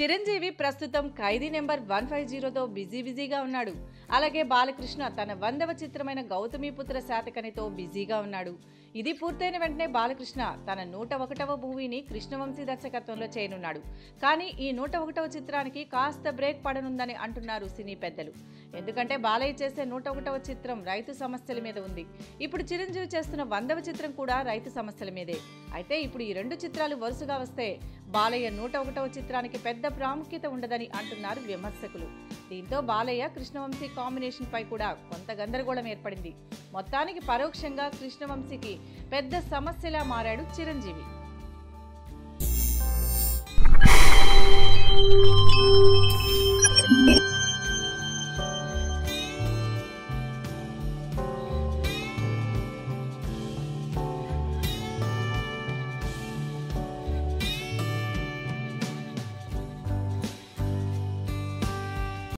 చిరంజీవి ప్రస్తుతం ఖైదీ నెంబర్ 150తో బిజీగా ఉన్నాడు. అలాగే బాలకృష్ణ తన 100వ చిత్రమైన గౌతమిపుత్ర శాతకర్ణితో బిజీగా ఉన్నాడు. ఇది పూర్తయిన వెంటనే బాలకృష్ణ తన 101వ మూవీని కృష్ణవంశీ దర్శకత్వంలో చేయనున్నాడు. కానీ ఈ 101వ చిత్రానికి కాస్త బ్రేక్ పడనుందని అంటున్నారు సినీ పెద్దలు. ఎందుకంటే బాలయ్య చేసే 101వ చిత్రం రైతు సమస్యల మీద ఉంది. ఇప్పుడు చిరంజీవి చేస్తున్న 100వ చిత్రం కూడా రైతు సమస్యల మీదే. అయితే ఇప్పుడు ఈ రెండు చిత్రాలు వరుసగా వస్తే బాలయ్య 101వ చిత్రానికి పెద్ద ప్రాముఖ్యత ఉండదని అంటున్నారు విమర్శకులు. దీంతో బాలయ్య కృష్ణవంశీ కాంబినేషన్ పై కూడా కొంత గందరగోళం ఏర్పడింది. మొత్తానికి పరోక్షంగా కృష్ణవంశీకి పెద్ద సమస్యలా మారాడు చిరంజీవి.